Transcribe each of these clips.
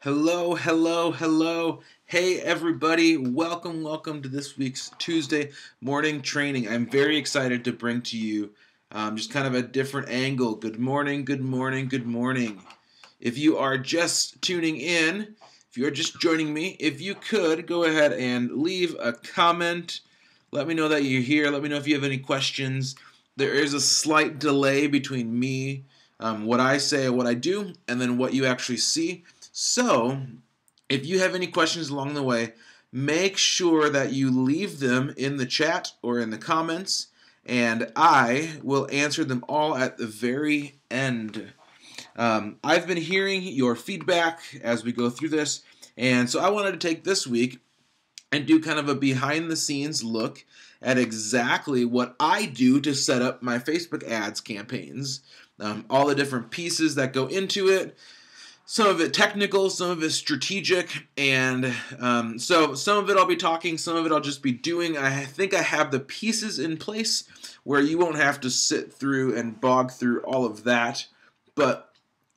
Hello, hello, hello. Hey, everybody. Welcome to this week's Tuesday morning training. I'm very excited to bring to you just kind of a different angle. Good morning, good morning, good morning. If you are just tuning in, if you are just joining me, if you could go ahead and leave a comment. Let me know that you're here. Let me know if you have any questions. There is a slight delay between me, what I say, what I do, and then what you actually see. So, if you have any questions along the way, make sure that you leave them in the chat or in the comments, and I will answer them all at the very end. I've been hearing your feedback as we go through this, and so I wanted to take this week and do kind of a behind-the-scenes look at exactly what I do to set up my Facebook ads campaigns, all the different pieces that go into it. Some of it technical, some of it strategic, and so some of it I'll be talking, some of it I'll just be doing. I think I have the pieces in place where you won't have to sit through and bog through all of that, but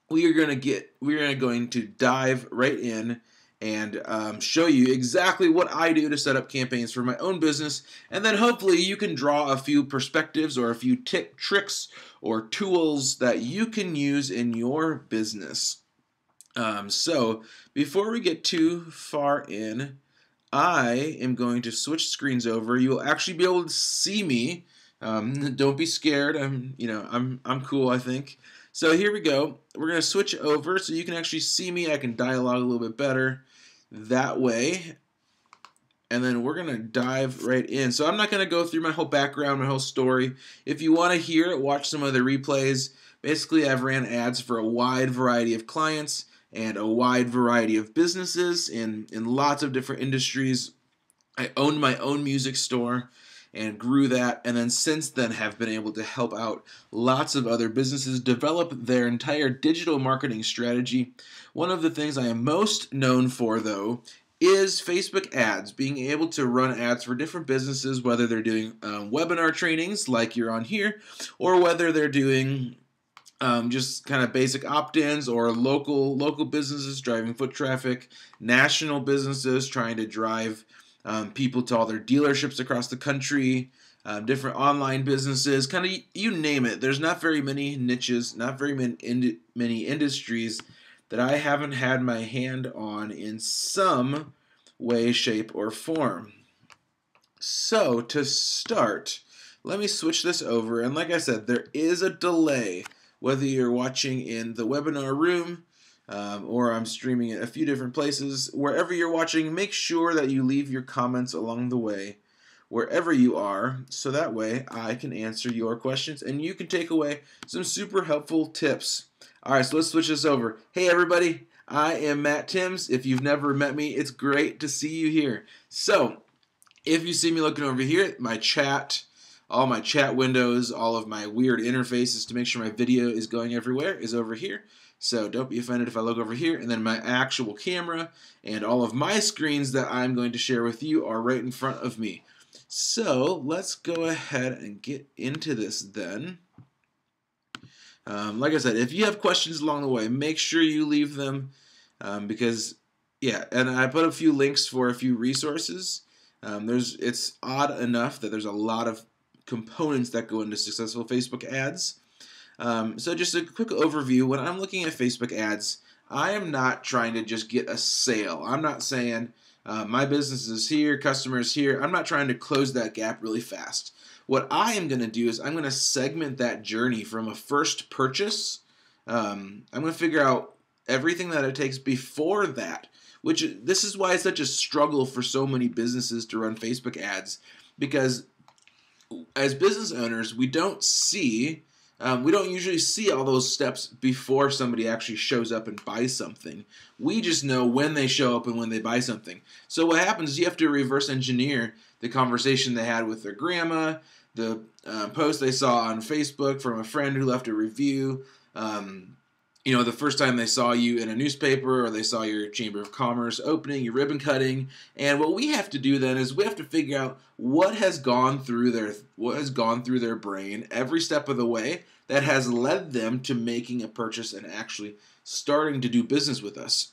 we are going to dive right in and show you exactly what I do to set up campaigns for my own business, and then hopefully you can draw a few perspectives or a few tricks or tools that you can use in your business. So before we get too far in, I am going to switch screens over. You will actually be able to see me. Don't be scared. I'm cool, I think. So here we go. We're going to switch over so you can actually see me. I can dialogue a little bit better that way. And then we're going to dive right in. So I'm not going to go through my whole background, my whole story. If you want to hear it, watch some of the replays. Basically, I've ran ads for a wide variety of clients and a wide variety of businesses in lots of different industries. I owned my own music store and grew that, and then since then have been able to help out lots of other businesses develop their entire digital marketing strategy. One of the things I am most known for, though, is Facebook ads, being able to run ads for different businesses, whether they're doing webinar trainings like you're on here, or whether they're doing just kind of basic opt-ins, or local businesses driving foot traffic, national businesses trying to drive people to all their dealerships across the country, different online businesses, kind of you name it. There's not very many niches, not very many industries that I haven't had my hand on in some way, shape, or form. So to start, let me switch this over, and like I said, there is a delay. Whether you're watching in the webinar room or I'm streaming it a few different places, wherever you're watching, make sure that you leave your comments along the way, wherever you are, so that way I can answer your questions and you can take away some super helpful tips. All right, so let's switch this over. Hey, everybody, I am Matt Timms. If you've never met me, it's great to see you here. So if you see me looking over here, my chat, all my chat windows, all of my weird interfaces to make sure my video is going everywhere is over here. So don't be offended if I look over here. And then my actual camera and all of my screens that I'm going to share with you are right in front of me. So let's go ahead and get into this then. Like I said, if you have questions along the way, make sure you leave them because, yeah, and I put a few links for a few resources. It's odd enough that there's a lot of components that go into successful Facebook ads. So just a quick overview. When I'm looking at Facebook ads, I am not trying to just get a sale. I'm not saying my business is here, customers here. I'm not trying to close that gap really fast. What I am going to do is I'm going to segment that journey from a first purchase. I'm going to figure out everything that it takes before that, which this is why it's such a struggle for so many businesses to run Facebook ads, because as business owners, we don't usually see all those steps before somebody actually shows up and buys something. We just know when they show up and when they buy something. So what happens is you have to reverse engineer the conversation they had with their grandma, the post they saw on Facebook from a friend who left a review, the first time they saw you in a newspaper, or they saw your Chamber of Commerce opening, your ribbon cutting. And what we have to do then is we have to figure out what has gone through their brain every step of the way that has led them to making a purchase and actually starting to do business with us.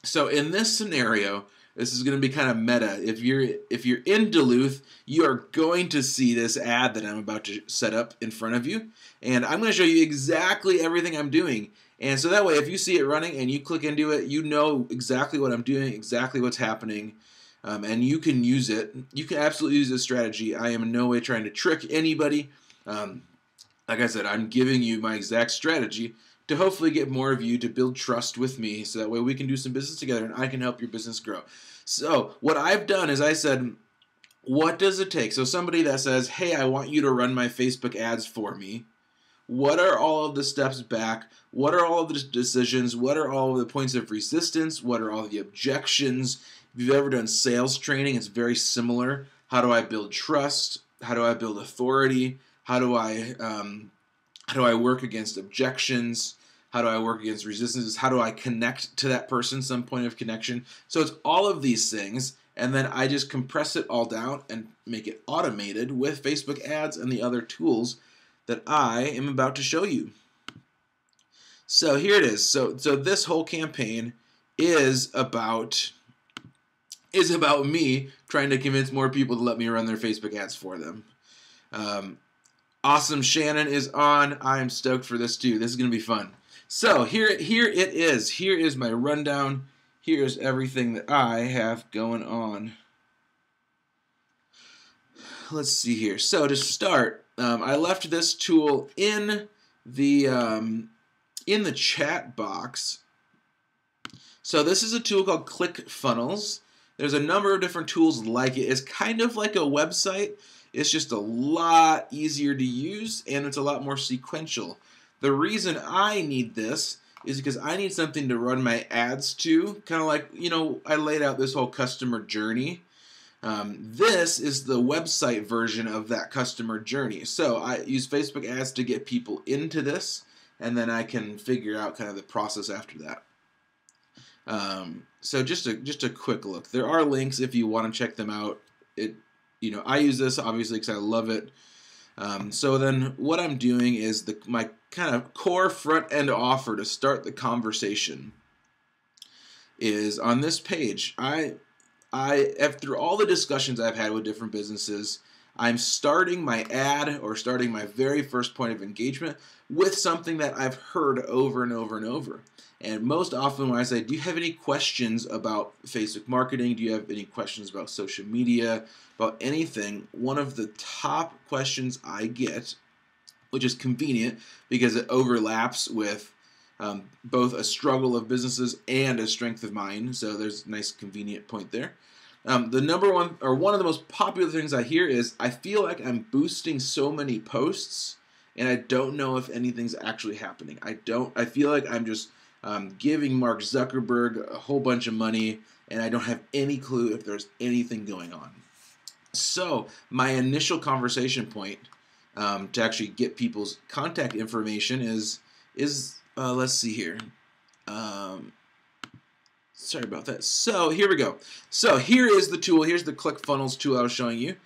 So in this scenario, this is going to be kind of meta. If you're in Duluth, you are going to see this ad that I'm about to set up in front of you, and I'm going to show you exactly everything I'm doing. And so that way, if you see it running and you click into it, you know exactly what I'm doing, exactly what's happening, and you can use it. You can absolutely use this strategy. I am in no way trying to trick anybody. Like I said, I'm giving you my exact strategy to hopefully get more of you to build trust with me, so that way we can do some business together and I can help your business grow. So what I've done is I said, what does it take? So somebody that says, hey, I want you to run my Facebook ads for me. What are all of the steps back? What are all of the decisions? What are all of the points of resistance? What are all of the objections? If you've ever done sales training, it's very similar. How do I build trust? How do I build authority? How do I work against objections? How do I work against resistances? How do I connect to that person, some point of connection? So it's all of these things, and then I just compress it all down and make it automated with Facebook ads and the other tools that I am about to show you. So here it is. So this whole campaign is about me trying to convince more people to let me run their Facebook ads for them. Awesome Shannon is on. I am stoked for this too. This is going to be fun. So here it is. Here is my rundown. Here's everything that I have going on. Let's see here. So to start, I left this tool in the chat box. So this is a tool called ClickFunnels. There's a number of different tools like it. It's kind of like a website. It's just a lot easier to use, and it's a lot more sequential. The reason I need this is because I need something to run my ads to, kind of like, I laid out this whole customer journey. This is the website version of that customer journey. So I use Facebook ads to get people into this, and then I can figure out kind of the process after that. So just a quick look. There are links if you want to check them out. I use this obviously because I love it. So then what I'm doing is my kind of core front end offer to start the conversation is on this page. After all the discussions I've had with different businesses, I'm starting my ad or starting my very first point of engagement with something that I've heard over and over and over. And most often when I say, do you have any questions about Facebook marketing? Do you have any questions about social media, about anything? One of the top questions I get, which is convenient because it overlaps with both a struggle of businesses and a strength of mine. So there's a nice convenient point there. The number one, or one of the most popular things I hear is, I feel like I'm boosting so many posts and I don't know if anything's actually happening. I feel like I'm just giving Mark Zuckerberg a whole bunch of money and I don't have any clue if there's anything going on. So my initial conversation point to actually get people's contact information is let's see here. Sorry about that. So here we go. So here is the tool. Here's the ClickFunnels tool I was showing you.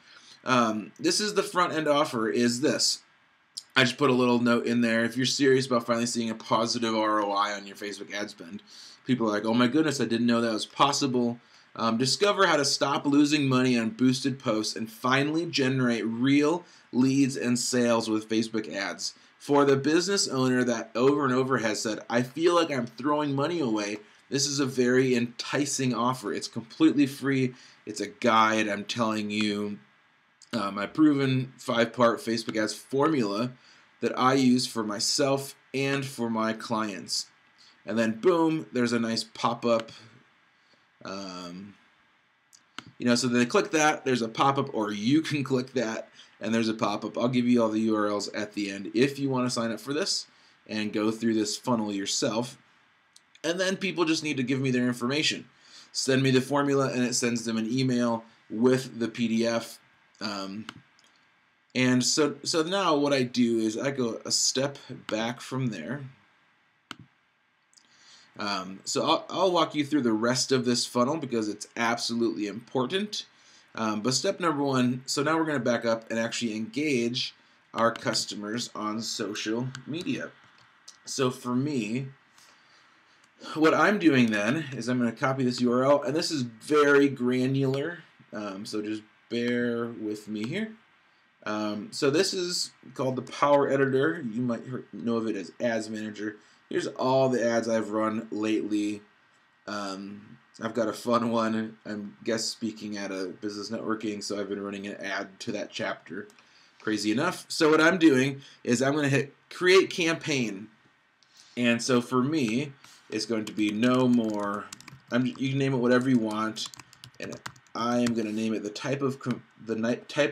This is the front end offer is this. I just put a little note in there. If you're serious about finally seeing a positive ROI on your Facebook ad spend, people are like, oh my goodness, I didn't know that was possible. Discover how to stop losing money on boosted posts and finally generate real leads and sales with Facebook ads. For the business owner that over and over has said, I feel like I'm throwing money away, this is a very enticing offer. It's completely free. It's a guide. I'm telling you my proven 5-part Facebook ads formula that I use for myself and for my clients. And then boom, there's a nice pop-up. So they click that, there's a pop-up, or you can click that and there's a pop-up. I'll give you all the URLs at the end if you want to sign up for this and go through this funnel yourself. And then people just need to give me their information. Send me the formula and it sends them an email with the PDF. And so now what I do is I go a step back from there. So I'll walk you through the rest of this funnel because it's absolutely important. But step number one, so now we're going to back up and actually engage our customers on social media. So for me, What I'm doing then is I'm going to copy this URL, and this is very granular, so just bear with me here. So this is called the Power Editor. You might know of it as Ads Manager. Here's all the ads I've run lately. I've got a fun one. I'm guest speaking at a business networking, so I've been running an ad to that chapter. Crazy enough. So what I'm doing is I'm going to hit Create Campaign. And so for me, it's going to be no more. You can name it whatever you want, and I am going to name it the type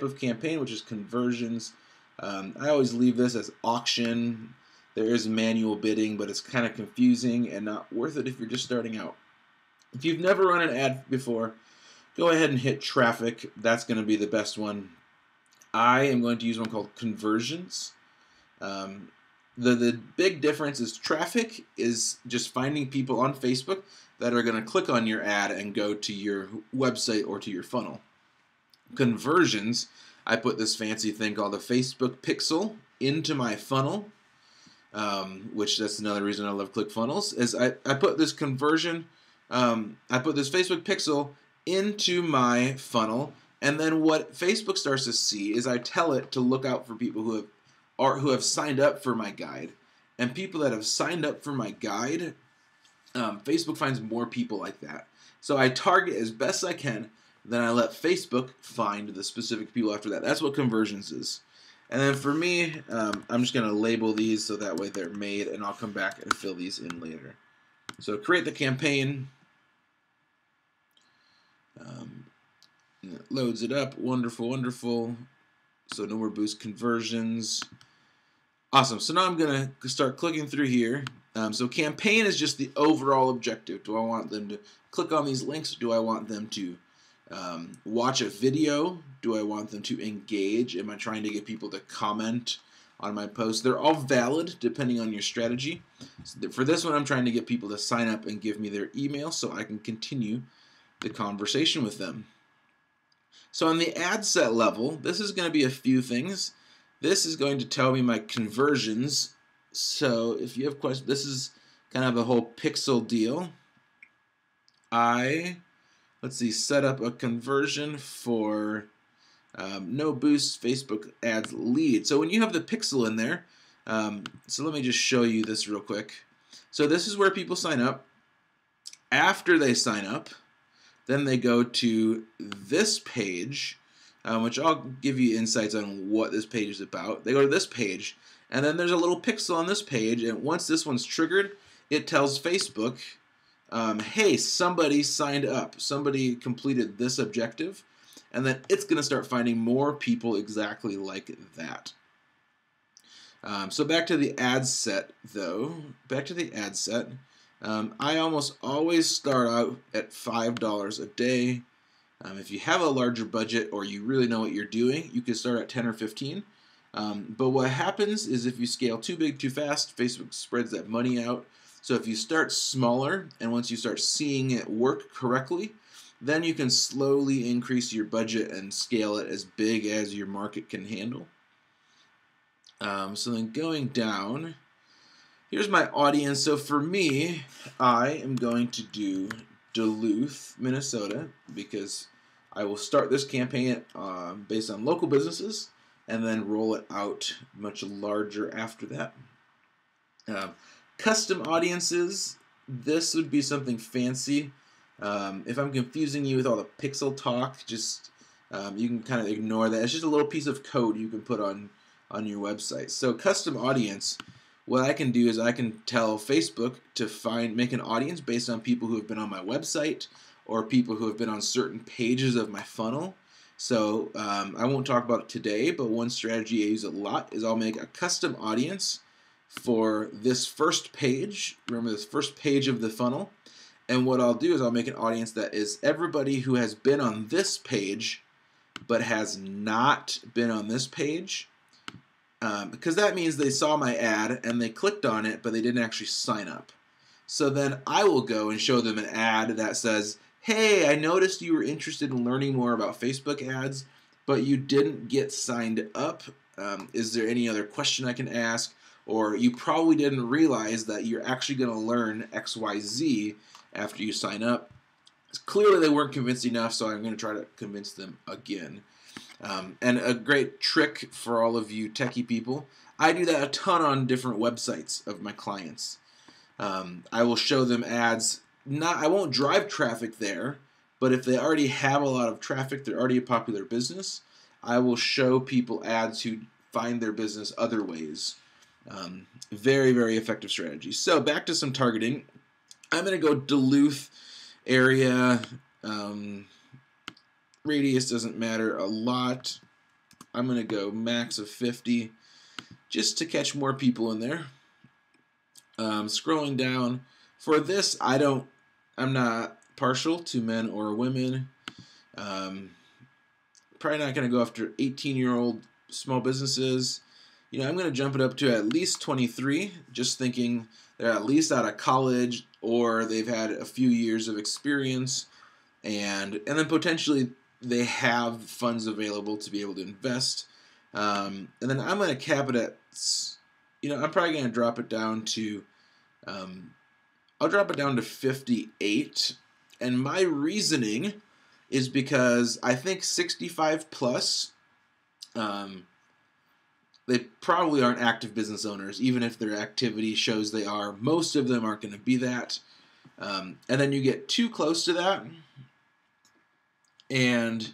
of campaign, which is conversions. I always leave this as auction. There is manual bidding, but it's kind of confusing and not worth it if you're just starting out. If you've never run an ad before, go ahead and hit traffic. That's going to be the best one. I am going to use one called conversions. The big difference is traffic is just finding people on Facebook that are going to click on your ad and go to your website or to your funnel. Conversions, I put this fancy thing called a Facebook pixel into my funnel, which that's another reason I love ClickFunnels, is I put this conversion, I put this Facebook pixel into my funnel, and then what Facebook starts to see is I tell it to look out for people who have signed up for my guide. And people that have signed up for my guide, Facebook finds more people like that. So I target as best I can, then I let Facebook find the specific people after that. That's what conversions is. And then for me, I'm just going to label these so that way they're made, and I'll come back and fill these in later. So create the campaign. It loads it up. Wonderful, wonderful. So no more boost conversions. Awesome. So now I'm going to start clicking through here. So campaign is just the overall objective. Do I want them to click on these links? Do I want them to watch a video? Do I want them to engage? Am I trying to get people to comment on my post? They're all valid depending on your strategy. So for this one, I'm trying to get people to sign up and give me their email so I can continue the conversation with them. So on the ad set level, this is going to be a few things. This is going to tell me my conversions. So if you have questions, this is kind of a whole pixel deal. Let's see, set up a conversion for no boost Facebook ads lead. So when you have the pixel in there, so let me just show you this real quick. So this is where people sign up. After they sign up, then they go to this page, which I'll give you insights on what this page is about. They go to this page, and then there's a little pixel on this page, and once this one's triggered, it tells Facebook, hey, somebody signed up. Somebody completed this objective, and then it's going to start finding more people exactly like that. So back to the ad set, though. Back to the ad set. I almost always start out at $5 a day. If you have a larger budget or you really know what you're doing, you can start at 10 or 15. But what happens is if you scale too big too fast, Facebook spreads that money out. So if you start smaller and once you start seeing it work correctly, then you can slowly increase your budget and scale it as big as your market can handle. So then going down, here's my audience. So for me, I am going to do Duluth, Minnesota, because I will start this campaign based on local businesses and then roll it out much larger after that. Custom audiences, this would be something fancy. If I'm confusing you with all the pixel talk, just you can kind of ignore that. It's just a little piece of code you can put on your website. So custom audience, what I can do is I can tell Facebook to make an audience based on people who have been on my website or people who have been on certain pages of my funnel. So I won't talk about it today, but one strategy I use a lot is I'll make a custom audience for this first page. Remember this first page of the funnel. And what I'll do is I'll make an audience that is everybody who has been on this page but has not been on this page. Because that means they saw my ad and they clicked on it, but they didn't actually sign up. So then I will go and show them an ad that says, hey, I noticed you were interested in learning more about Facebook ads, but you didn't get signed up. Is there any other question I can ask? or you probably didn't realize that you're actually going to learn XYZ after you sign up. Clearly they weren't convinced enough, so I'm going to try to convince them again. And a great trick for all of you techie people, I do that a ton on different websites of my clients. I will show them ads. I won't drive traffic there, but if they already have a lot of traffic, they're already a popular business, I will show people ads who find their business other ways. Very, very effective strategy. So back to some targeting. I'm going to go Duluth area. Radius doesn't matter a lot. I'm going to go max of 50 just to catch more people in there. Scrolling down. For this, I'm not partial to men or women. Probably not going to go after 18-year-old small businesses. I'm going to jump it up to at least 23, just thinking they're at least out of college or they've had a few years of experience, and then potentially they have funds available to be able to invest. And then I'm going to cap it at, I'm probably going to drop it down to, I'll drop it down to 58. And my reasoning is because I think 65 plus, they probably aren't active business owners, even if their activity shows they are. Most of them aren't going to be that. And then you get too close to that, and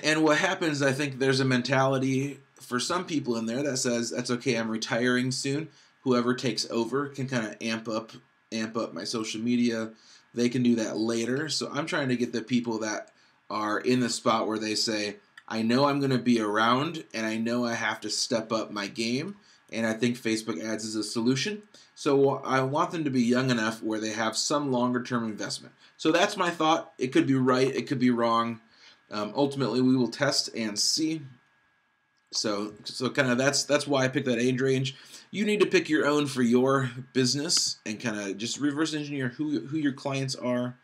what happens, I think there's a mentality for some people in there that says, that's okay, I'm retiring soon. Whoever takes over can kind of amp up my social media. They can do that later. So I'm trying to get the people that are in the spot where they say, I know I'm going to be around, and I know I have to step up my game, and I think Facebook ads is a solution. So I want them to be young enough where they have some longer-term investment. So that's my thought. It could be right. It could be wrong. Ultimately, we will test and see. So kind of that's why I picked that age range. You need to pick your own for your business and kind of just reverse engineer who your clients are,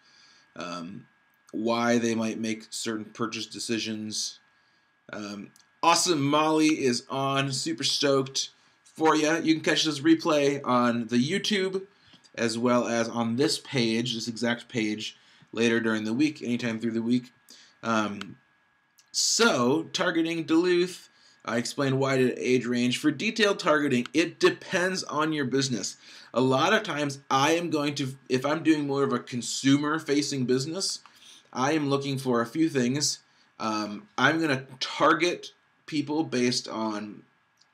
why they might make certain purchase decisions. Awesome Molly is on. Super stoked for you. You can catch this replay on the YouTube as well as on this page, this exact page, later during the week, anytime through the week. So, targeting Duluth, I explained why to age range. For detailed targeting, it depends on your business. A lot of times I am going to, if I'm doing more of a consumer-facing business, I am looking for a few things. I'm going to target people based on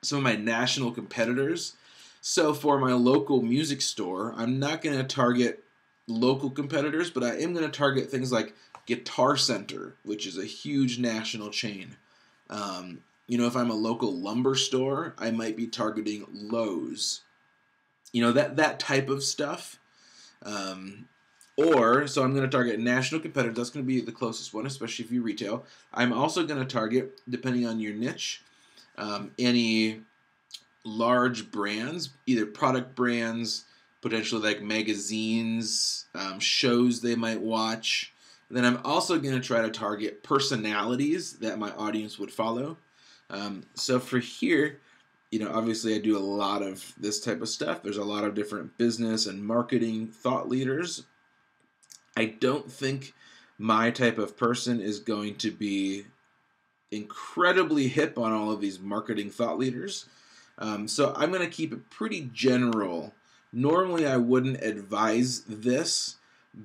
some of my national competitors. So for my local music store, I'm not going to target local competitors, but I am going to target things like Guitar Center, which is a huge national chain. If I'm a local lumber store, I might be targeting Lowe's. That type of stuff. So I'm going to target national competitors. That's going to be the closest one, especially if you retail. I'm also going to target, depending on your niche, any large brands, either product brands, potentially like magazines, shows they might watch. Then I'm also going to try to target personalities that my audience would follow. So for here, obviously I do a lot of this type of stuff. There's a lot of different business and marketing thought leaders. I don't think my type of person is going to be incredibly hip on all of these marketing thought leaders. So I'm going to keep it pretty general. Normally I wouldn't advise this,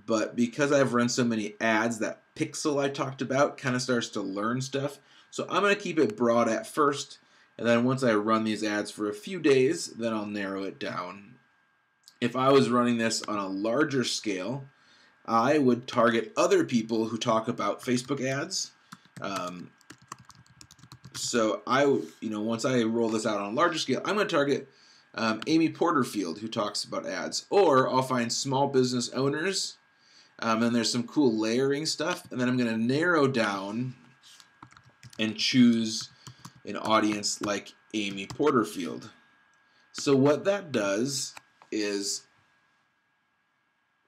but because I've run so many ads, that pixel I talked about kind of starts to learn stuff. So I'm going to keep it broad at first, and then once I run these ads for a few days, then I'll narrow it down. If I was running this on a larger scale, I would target other people who talk about Facebook ads. So once I roll this out on a larger scale, I'm going to target Amy Porterfield, who talks about ads. Or I'll find small business owners, and there's some cool layering stuff. And then I'm going to narrow down and choose an audience like Amy Porterfield. So what that does is,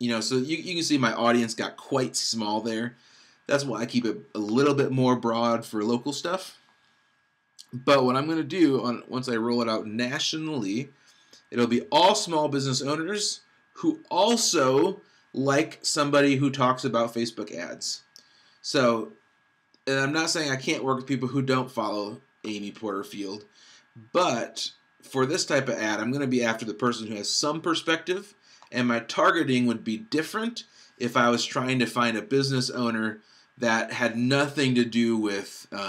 so you can see my audience got quite small there. That's why I keep it a little bit more broad for local stuff. But what I'm going to do once I roll it out nationally, it'll be all small business owners who also like somebody who talks about Facebook ads. So, and I'm not saying I can't work with people who don't follow Amy Porterfield, but for this type of ad, I'm going to be after the person who has some perspective, and my targeting would be different if I was trying to find a business owner that had nothing to do with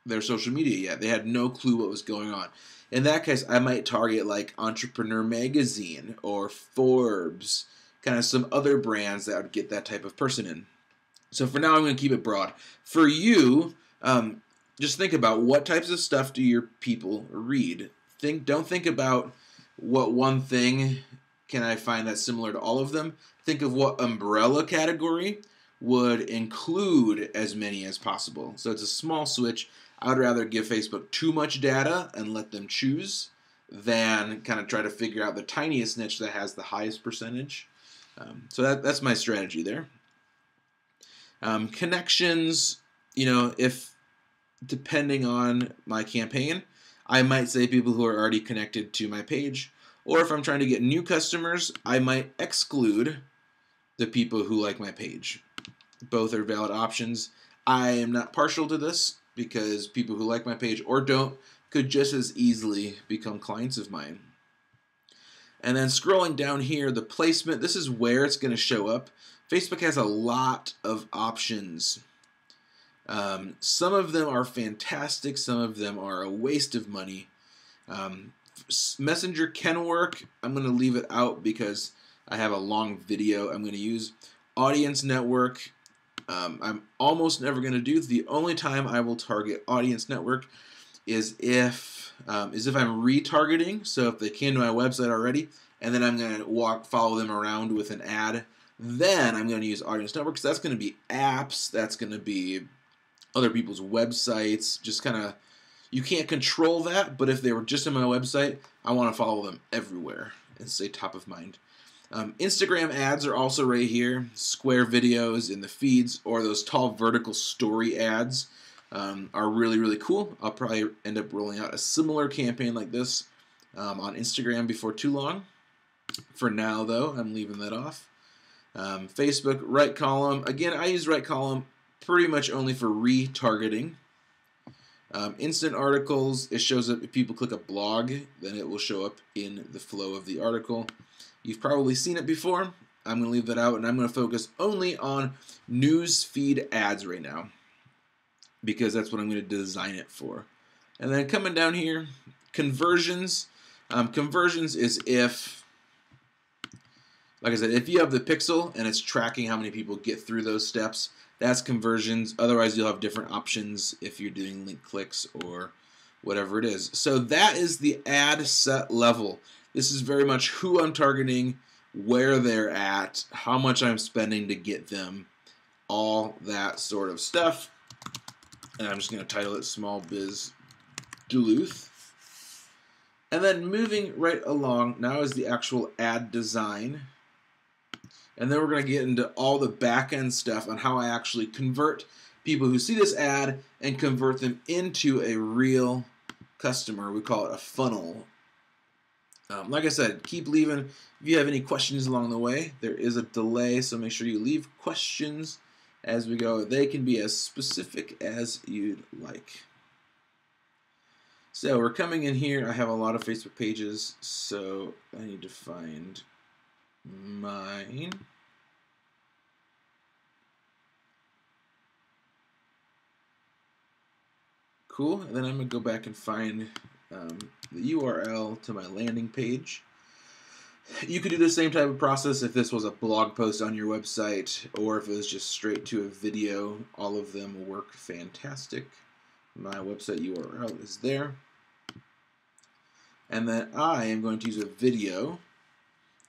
their social media yet. They had no clue what was going on. In that case, I might target like Entrepreneur Magazine or Forbes, kind of some other brands that would get that type of person in. So for now, I'm going to keep it broad. For you, just think about what types of stuff do your people read. Don't think about what one thing can I find that's similar to all of them. Think of what umbrella category would include as many as possible. So it's a small switch. I would rather give Facebook too much data and let them choose than kind of try to figure out the tiniest niche that has the highest percentage. So that's my strategy there. Connections, if depending on my campaign, I might say people who are already connected to my page, or if I'm trying to get new customers, I might exclude the people who like my page. Both are valid options. I am not partial to this because people who like my page or don't could just as easily become clients of mine. And then scrolling down here, the placement, this is where it's going to show up. Facebook has a lot of options. Some of them are fantastic. Some of them are a waste of money. Messenger can work. I'm going to leave it out because I have a long video I'm going to use. Audience Network, I'm almost never going to do. The only time I will target Audience Network is if I'm retargeting. So if they came to my website already, and then I'm going to follow them around with an ad, then I'm going to use Audience Network because that's going to be apps. That's going to be other people's websites. Just kind of, you can't control that, but if they were just on my website, I want to follow them everywhere and stay top of mind. Instagram ads are also right here. Square videos in the feeds or those tall vertical story ads are really, really cool. I'll probably end up rolling out a similar campaign like this on Instagram before too long. For now, though, I'm leaving that off. Facebook, right column. Again, I use right column pretty much only for retargeting. Instant articles, it shows up if people click a blog, then it will show up in the flow of the article. You've probably seen it before. I'm going to leave that out, and I'm going to focus only on news feed ads right now because that's what I'm going to design it for. And then coming down here, conversions. Conversions is if, like I said, if you have the pixel and it's tracking how many people get through those steps, that's conversions. Otherwise, you'll have different options if you're doing link clicks or whatever it is. So that is the ad set level. This is very much who I'm targeting, where they're at, how much I'm spending to get them, all that sort of stuff. And I'm just going to title it Small Biz Duluth. And then moving right along, now is the actual ad design. And then we're going to get into all the back-end stuff on how I actually convert people who see this ad and convert them into a real customer. We call it a funnel. Like I said, keep leaving. If you have any questions along the way, there is a delay, so make sure you leave questions as we go. They can be as specific as you'd like. So we're coming in here. I have a lot of Facebook pages, so I need to find mine. Cool. And then I'm going to go back and find the URL to my landing page. You could do the same type of process if this was a blog post on your website or if it was just straight to a video. All of them work fantastic. My website URL is there. And then I am going to use a video,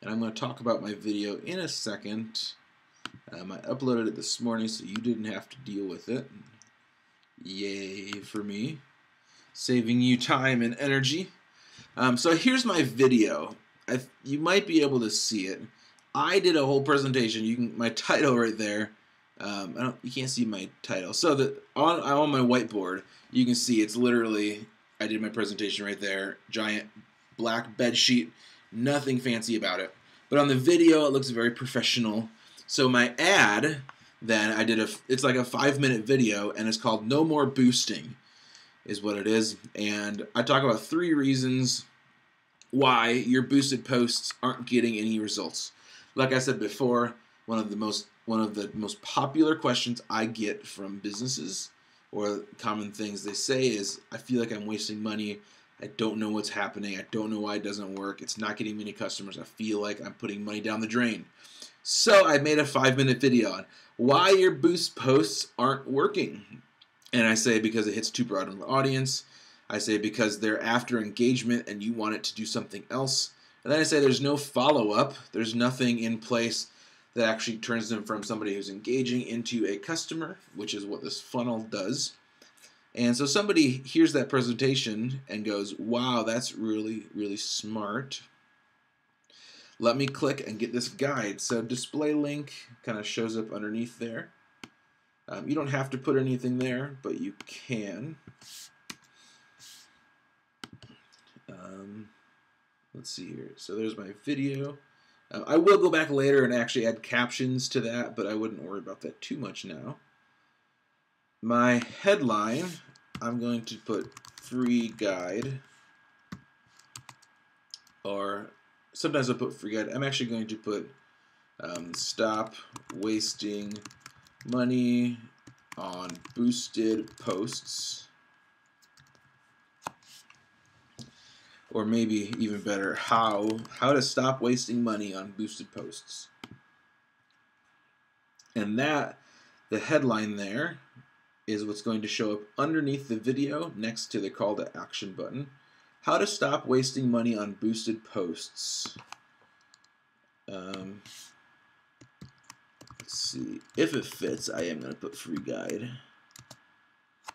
and I'm going to talk about my video in a second. I uploaded it this morning so you didn't have to deal with it. Yay for me. Saving you time and energy. So here's my video. You might be able to see it. I did a whole presentation. My title right there You can't see my title. So on my whiteboard, you can see it's literally, I did my presentation right there, giant black bed sheet, nothing fancy about it. But on the video, it looks very professional. So my ad, then I did it's like a 5-minute video, and it's called No More Boosting, is what it is. And I talk about 3 reasons why your boosted posts aren't getting any results. Like I said before, one of the most popular questions I get from businesses, or common things they say, is, I feel like I'm wasting money. I don't know what's happening. I don't know why it doesn't work. It's not getting many customers. I feel like I'm putting money down the drain. So I made a 5-minute video on why your boost posts aren't working. And I say because it hits too broad of an audience. I say because they're after engagement and you want it to do something else. And then I say there's no follow-up. There's nothing in place that actually turns them from somebody who's engaging into a customer, which is what this funnel does. And so somebody hears that presentation and goes, wow, that's really, really smart. Let me click and get this guide. So display link kind of shows up underneath there. You don't have to put anything there, but you can. Let's see here. So there's my video. I will go back later and actually add captions to that, but I wouldn't worry about that too much now. My headline, I'm going to put free guide, or sometimes I'll put free guide. I'm actually going to put stop wasting money on boosted posts. Or maybe even better, how to stop wasting money on boosted posts. And that, the headline there, is what's going to show up underneath the video next to the call to action button. How to stop wasting money on boosted posts. Let's see. If it fits, I am going to put free guide.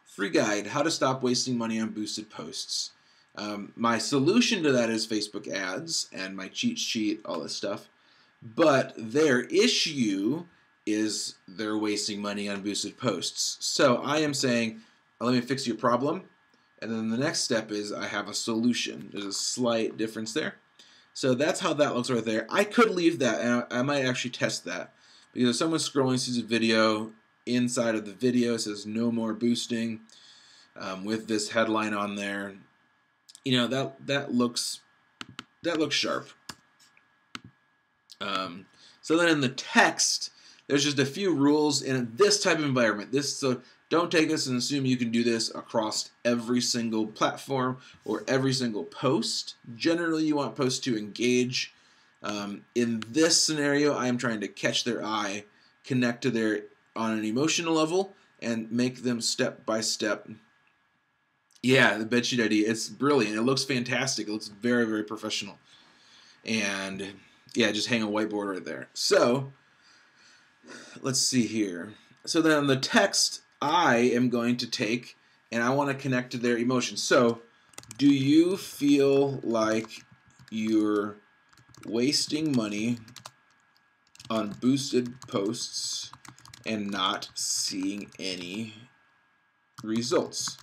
Free guide, how to stop wasting money on boosted posts. My solution to that is Facebook ads and my cheat sheet, all this stuff. But their issue is they're wasting money on boosted posts. So I am saying, let me fix your problem. And then the next step is I have a solution. There's a slight difference there. So that's how that looks right there. I could leave that, and I might actually test that. Because if someone's scrolling, sees a video, inside of the video it says no more boosting with this headline on there. You know, that looks sharp. So then in the text, there's just a few rules in this type of environment. So don't take this and assume you can do this across every single platform or every single post. Generally, you want posts to engage. In this scenario, I am trying to catch their eye, connect to their on an emotional level, and make them step by step. Yeah, the bedsheet idea, it's brilliant. It looks fantastic. It looks very, very professional. And yeah, just hang a whiteboard right there. So let's see here. So then on the text, I am going to take, and I want to connect to their emotions. So do you feel like you're wasting money on boosted posts and not seeing any results?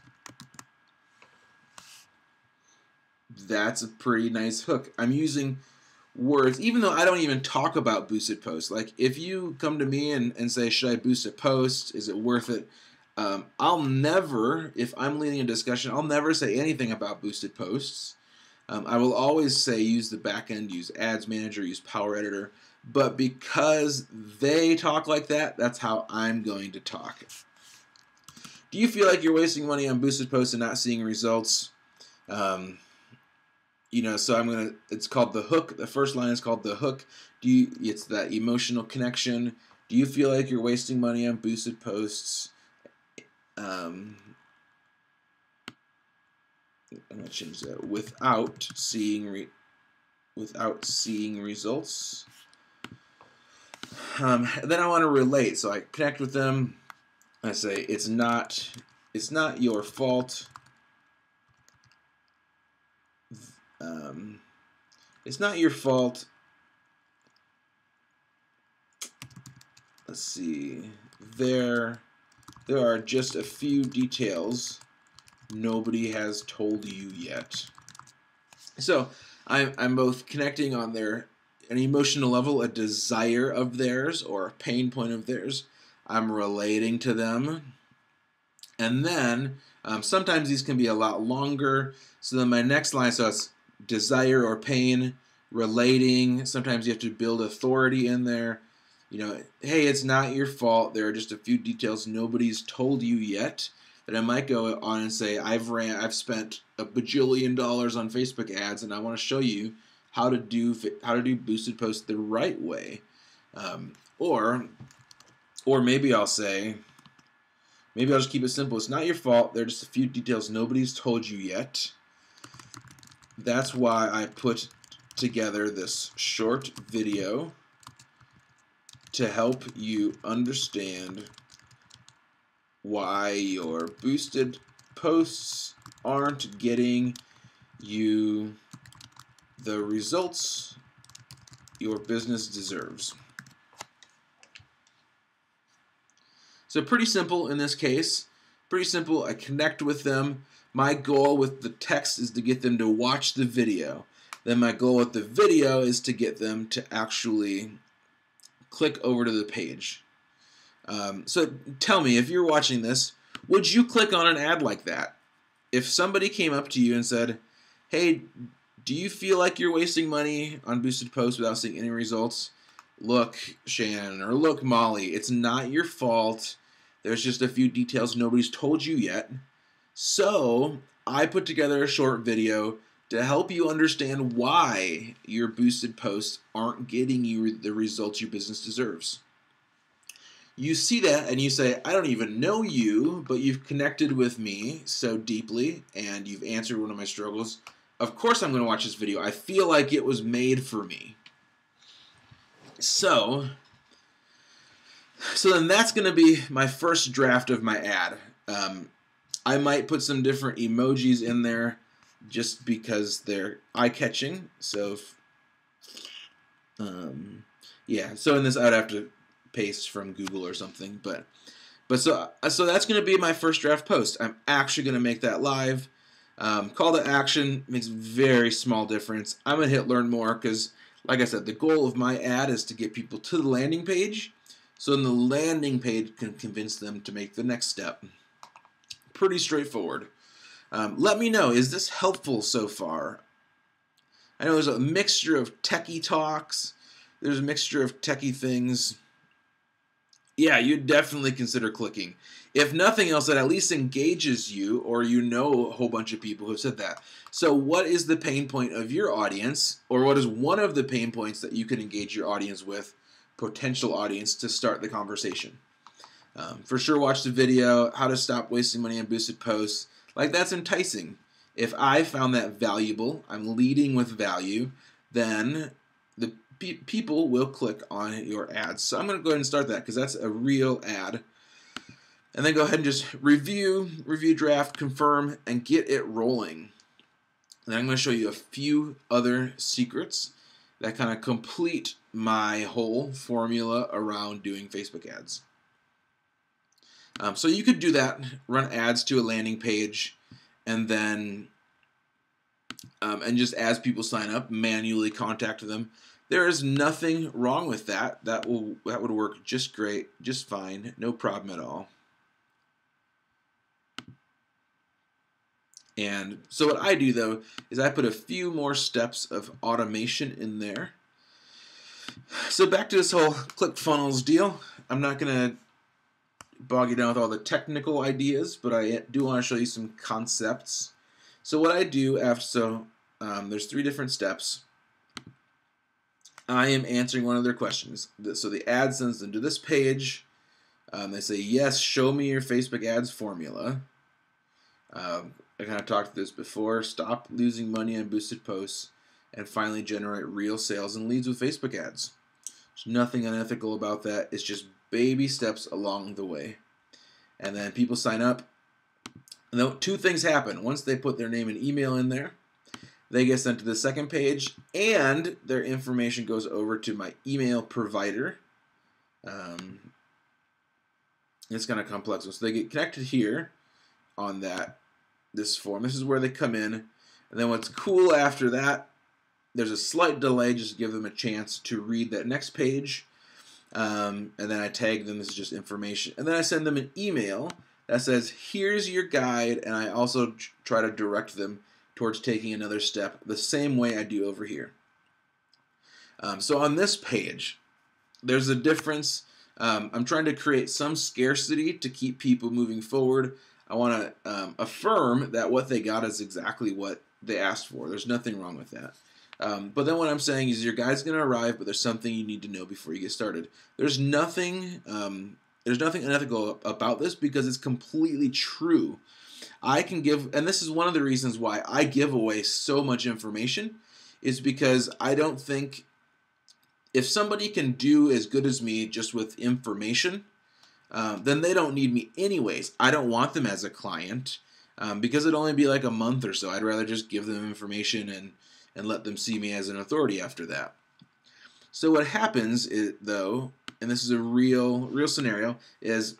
That's a pretty nice hook. I'm using words, even though I don't even talk about boosted posts. Like, if you come to me and say, should I boost a post? Is it worth it? I'll never, if I'm leading a discussion, I'll never say anything about boosted posts. I will always say use the backend, use Ads Manager, use Power Editor. But because they talk like that, that's how I'm going to talk. Do you feel like you're wasting money on boosted posts and not seeing results? You know, so it's called the hook. The first line is called the hook. It's that emotional connection. Do you feel like you're wasting money on boosted posts? I'm going to change that. Without seeing results. Then I want to relate. So I connect with them. I say, it's not your fault. It's not your fault let's see, there are just a few details nobody has told you yet. So I'm both connecting on an emotional level, a desire of theirs or a pain point of theirs. I'm relating to them. And then sometimes these can be a lot longer. So then my next line, so it's desire or pain, relating. Sometimes you have to build authority in there. You know, hey, it's not your fault. There are just a few details nobody's told you yet. That I might go on and say, I've spent $1 bajillion on Facebook ads, and I want to show you how to do boosted posts the right way. Or maybe I'll say, maybe I'll just keep it simple. It's not your fault. There are just a few details nobody's told you yet. That's why I put together this short video to help you understand why your boosted posts aren't getting you the results your business deserves. So pretty simple in this case. Pretty simple. I connect with them. My goal with the text is to get them to watch the video. Then my goal with the video is to get them to actually click over to the page. So tell me, if you're watching this, would you click on an ad like that? If somebody came up to you and said, hey, do you feel like you're wasting money on boosted posts without seeing any results? Look, Shannon, or look, Molly, it's not your fault. There's just a few details nobody's told you yet. So I put together a short video to help you understand why your boosted posts aren't getting you the results your business deserves. You see that and you say, I don't even know you, but you've connected with me so deeply and you've answered one of my struggles. Of course I'm going to watch this video. I feel like it was made for me. So then that's going to be my first draft of my ad. I might put some different emojis in there just because they're eye-catching. So, yeah. So in this, I'd have to paste from Google or something. But so that's going to be my first draft post. I'm actually going to make that live. Call to action makes a very small difference. I'm going to hit learn more because, like I said, the goal of my ad is to get people to the landing page. So then the landing page can convince them to make the next step. Pretty straightforward. Let me know, is this helpful so far? I know there's a mixture of techie talks. There's a mixture of techie things. Yeah, you'd definitely consider clicking. If nothing else, that at least engages you, or you know a whole bunch of people who have said that. So what is the pain point of your audience, or what is one of the pain points that you could engage your audience with, potential audience, to start the conversation? For sure, watch the video, how to stop wasting money on boosted posts. Like, that's enticing. If I found that valuable, I'm leading with value, then the people will click on your ads. So I'm going to go ahead and start that because that's a real ad. And then go ahead and just review draft, confirm, and get it rolling. And then I'm going to show you a few other secrets that kind of complete my whole formula around doing Facebook ads. So you could do that, run ads to a landing page, and then and just as people sign up, manually contact them. There is nothing wrong with that. That would work just great, just fine, no problem at all. And so what I do, though, is I put a few more steps of automation in there. So back to this whole ClickFunnels deal. I'm not going to bog you down with all the technical ideas, but I do want to show you some concepts. So what I do there's 3 different steps. I am answering one of their questions. So the ad sends them to this page. They say, yes, show me your Facebook ads formula. I kind of talked this before. Stop losing money on boosted posts and finally generate real sales and leads with Facebook ads. There's nothing unethical about that. It's just baby steps along the way. And then people sign up. And 2 things happen. Once they put their name and email in there, they get sent to the second page, and their information goes over to my email provider. It's kind of complex. So they get connected here on this form. This is where they come in. And then what's cool after that, there's a slight delay just to give them a chance to read that next page. And then I tag them. This is just information. And then I send them an email that says, here's your guide. And I also try to direct them towards taking another step the same way I do over here. So on this page, there's a difference. I'm trying to create some scarcity to keep people moving forward. I want to affirm that what they got is exactly what they asked for. There's nothing wrong with that. But then what I'm saying is your guide's going to arrive, but there's something you need to know before you get started. There's nothing unethical about this because it's completely true. I can give, and this is one of the reasons why I give away so much information, is because I don't think if somebody can do as good as me just with information, then they don't need me anyways. I don't want them as a client because it'd only be like a month or so. I'd rather just give them information and let them see me as an authority after that. So what happens is, though, and this is a real scenario, is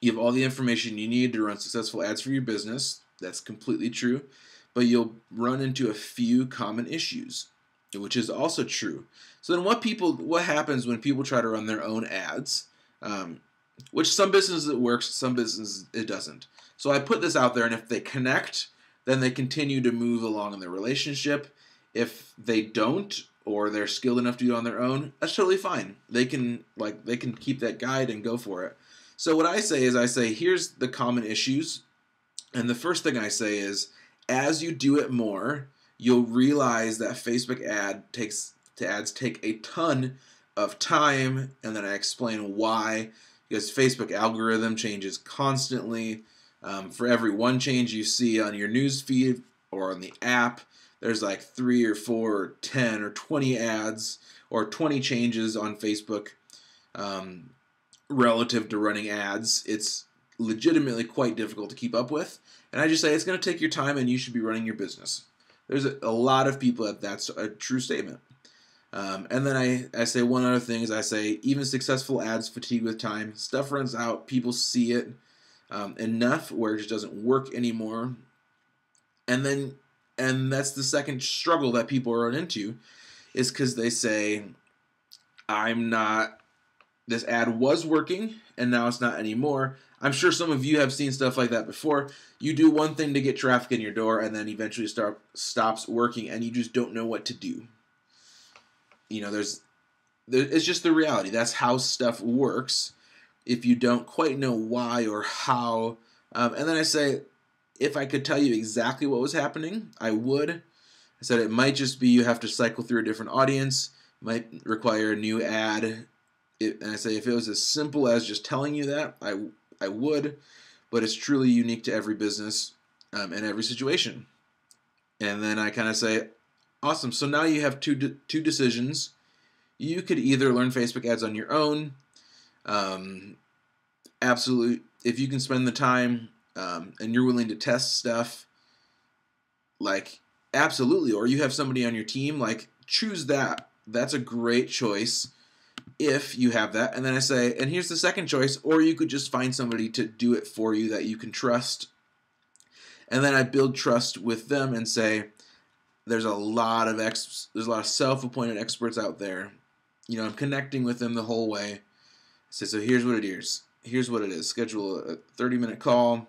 you have all the information you need to run successful ads for your business. That's completely true. But you'll run into a few common issues, which is also true. So then what happens when people try to run their own ads, which some businesses it works, some businesses it doesn't. So I put this out there, and if they connect, then they continue to move along in their relationship. If they don't, or they're skilled enough to do it on their own, that's totally fine. They can keep that guide and go for it. So what I say is here's the common issues. And the first thing I say is, as you do it more, you'll realize that Facebook ads take a ton of time, and then I explain why. Because Facebook algorithm changes constantly. For every one change you see on your news feed or on the app, there's like 3 or 4 or 10 or 20 ads or 20 changes on Facebook relative to running ads. It's legitimately quite difficult to keep up with. And I just say it's going to take your time and you should be running your business. There's a lot of people that's a true statement. And then I say one other thing is I say even successful ads fatigue with time. Stuff runs out. People see it enough where it just doesn't work anymore. And that's the second struggle that people run into is because they say, this ad was working and now it's not anymore. I'm sure some of you have seen stuff like that before. You do one thing to get traffic in your door and then eventually stops working and you just don't know what to do. It's just the reality. That's how stuff works if you don't quite know why or how. And then I say, if I could tell you exactly what was happening, I would. I said it might just be you have to cycle through a different audience, might require a new ad. And I say if it was as simple as just telling you that, I would, but it's truly unique to every business and every situation. And then I kind of say, awesome, so now you have two decisions. You could either learn Facebook ads on your own. Absolutely, if you can spend the time and you're willing to test stuff, like absolutely, or you have somebody on your team, like choose that. That's a great choice if you have that. And then I say, and here's the second choice, or you could just find somebody to do it for you that you can trust. And then I build trust with them and say, there's a lot of self-appointed experts out there. I'm connecting with them the whole way. I say, so here's what it is. Here's what it is. Schedule a 30-minute call.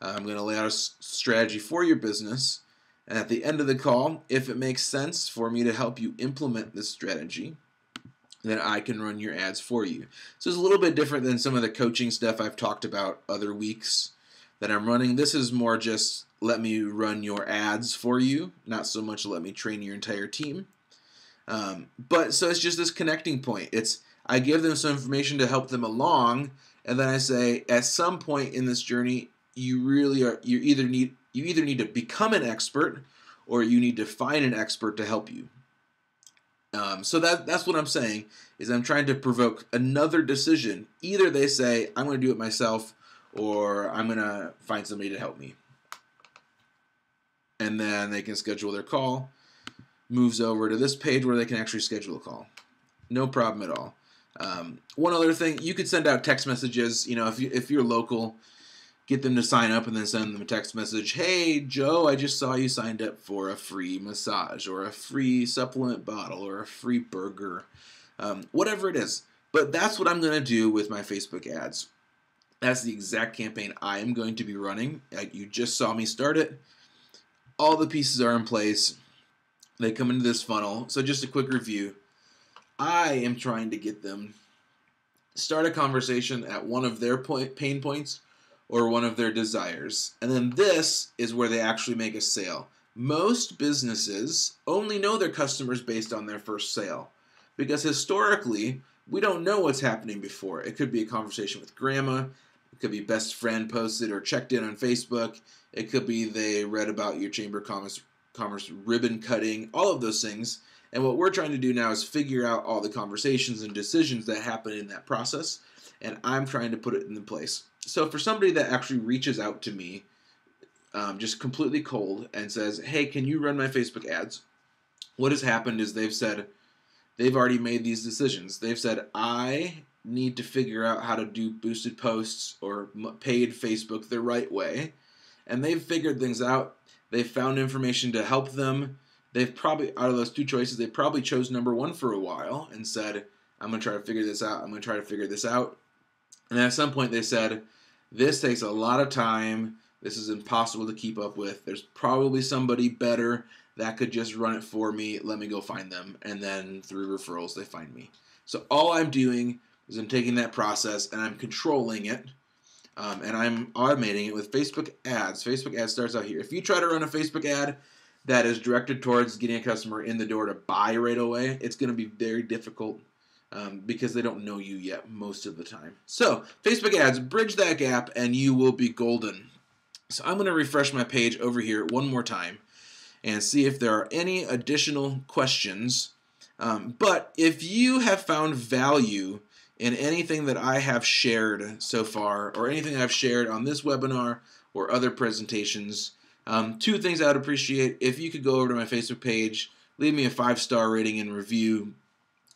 I'm going to lay out a strategy for your business. And at the end of the call, if it makes sense for me to help you implement this strategy, then I can run your ads for you. So it's a little bit different than some of the coaching stuff I've talked about other weeks that I'm running. This is more just let me run your ads for you, not so much let me train your entire team. But so it's just this connecting point. I give them some information to help them along, and then I say at some point in this journey, you either need to become an expert or you need to find an expert to help you. So that's what I'm saying is I'm trying to provoke another decision. Either they say I'm going to do it myself or I'm going to find somebody to help me. And then they can schedule their call. Moves over to this page where they can actually schedule a call. No problem at all. One other thing, you could send out text messages. If you're local, get them to sign up and then send them a text message. Hey, Joe, I just saw you signed up for a free massage or a free supplement bottle or a free burger, whatever it is. But that's what I'm going to do with my Facebook ads. That's the exact campaign I am going to be running. You just saw me start it. All the pieces are in place. They come into this funnel. So just a quick review. I am trying to get them start a conversation at one of their pain points or one of their desires. And then this is where they actually make a sale. Most businesses only know their customers based on their first sale, because historically, we don't know what's happening before. It could be a conversation with grandma. It could be best friend posted or checked in on Facebook. It could be they read about your Chamber of Commerce ribbon cutting, all of those things. And what we're trying to do now is figure out all the conversations and decisions that happen in that process, and I'm trying to put it into place. So for somebody that actually reaches out to me, just completely cold, and says, hey, can you run my Facebook ads? What has happened is they've already made these decisions. They've said, I need to figure out how to do boosted posts or paid Facebook the right way. And they've figured things out. They've found information to help them. They've probably, out of those two choices, they probably chose number one for a while and said, I'm going to try to figure this out. I'm going to try to figure this out. And at some point they said, this takes a lot of time. This is impossible to keep up with. There's probably somebody better that could just run it for me. Let me go find them. And then through referrals, they find me. So all I'm doing is I'm taking that process and I'm controlling it. And I'm automating it with Facebook ads. Facebook ads starts out here. If you try to run a Facebook ad that is directed towards getting a customer in the door to buy right away, it's going to be very difficult because they don't know you yet most of the time. So Facebook ads, bridge that gap and you will be golden. So I'm going to refresh my page over here one more time and see if there are any additional questions. But if you have found value in anything that I have shared so far, or anything I've shared on this webinar or other presentations, two things I would appreciate: if you could go over to my Facebook page, leave me a 5-star rating and review.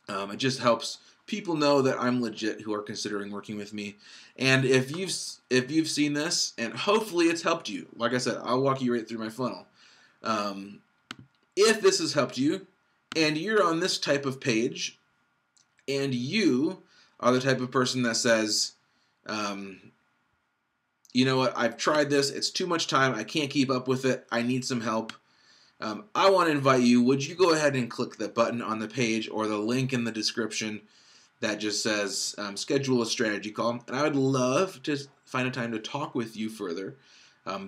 It just helps people know that I'm legit who are considering working with me. And if you've seen this, and hopefully it's helped you, like I said, I'll walk you right through my funnel. If this has helped you, and you're on this type of page, and you are the type of person that says, you know what, I've tried this, it's too much time, I can't keep up with it, I need some help. I want to invite you, would you go ahead and click the button on the page or the link in the description that just says schedule a strategy call. And I would love to find a time to talk with you further.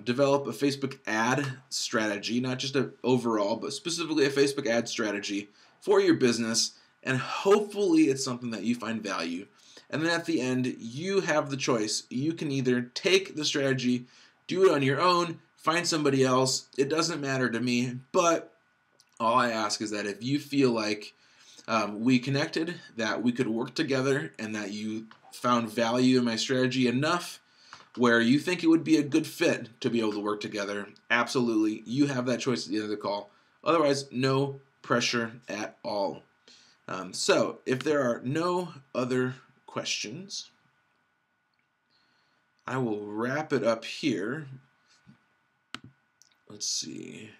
Develop a Facebook ad strategy, not just an overall, but specifically a Facebook ad strategy for your business. And hopefully it's something that you find value. And then at the end, you have the choice. You can either take the strategy, do it on your own, find somebody else. It doesn't matter to me, but all I ask is that if you feel like we connected, that we could work together, and that you found value in my strategy enough where you think it would be a good fit to be able to work together, absolutely, you have that choice at the end of the call. Otherwise, no pressure at all. So if there are no other questions, I will wrap it up here. Let's see.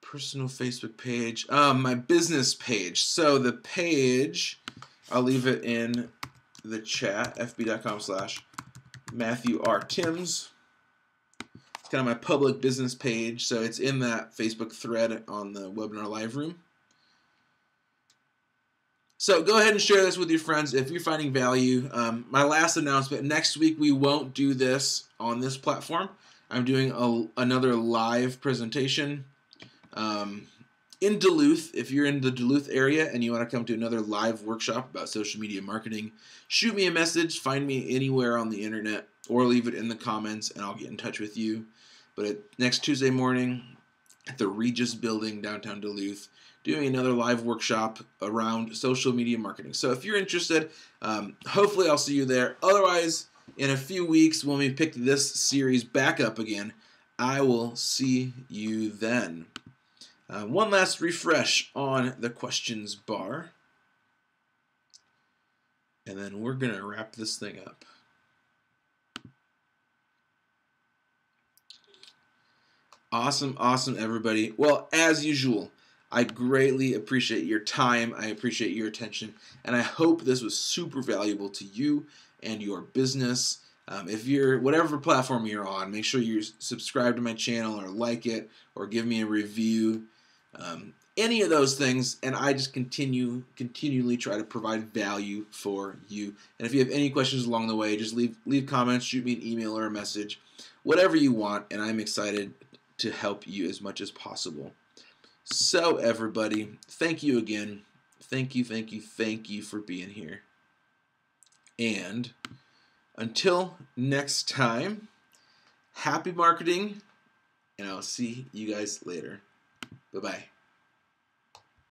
Personal Facebook page. My business page. So the page, I'll leave it in the chat, fb.com/Matthew R. Timms. It's kind of my public business page, so it's in that Facebook thread on the webinar live room. So go ahead and share this with your friends if you're finding value. My last announcement, next week we won't do this on this platform. I'm doing another live presentation in Duluth. If you're in the Duluth area and you want to come to another live workshop about social media marketing, shoot me a message, find me anywhere on the internet, or leave it in the comments and I'll get in touch with you. But next Tuesday morning at the Regis Building, downtown Duluth, doing another live workshop around social media marketing. So if you're interested, hopefully I'll see you there. Otherwise, in a few weeks when we pick this series back up again, I will see you then. One last refresh on the questions bar. And then we're going to wrap this thing up. Awesome, awesome, everybody. Well, as usual, I greatly appreciate your time. I appreciate your attention. And I hope this was super valuable to you and your business. If you're, whatever platform you're on, make sure you subscribe to my channel or like it or give me a review. Any of those things, and I just continually try to provide value for you. And if you have any questions along the way, just leave comments, shoot me an email or a message, whatever you want, and I'm excited to help you as much as possible. So everybody, thank you again. Thank you for being here. And until next time, happy marketing, and I'll see you guys later. Bye-bye.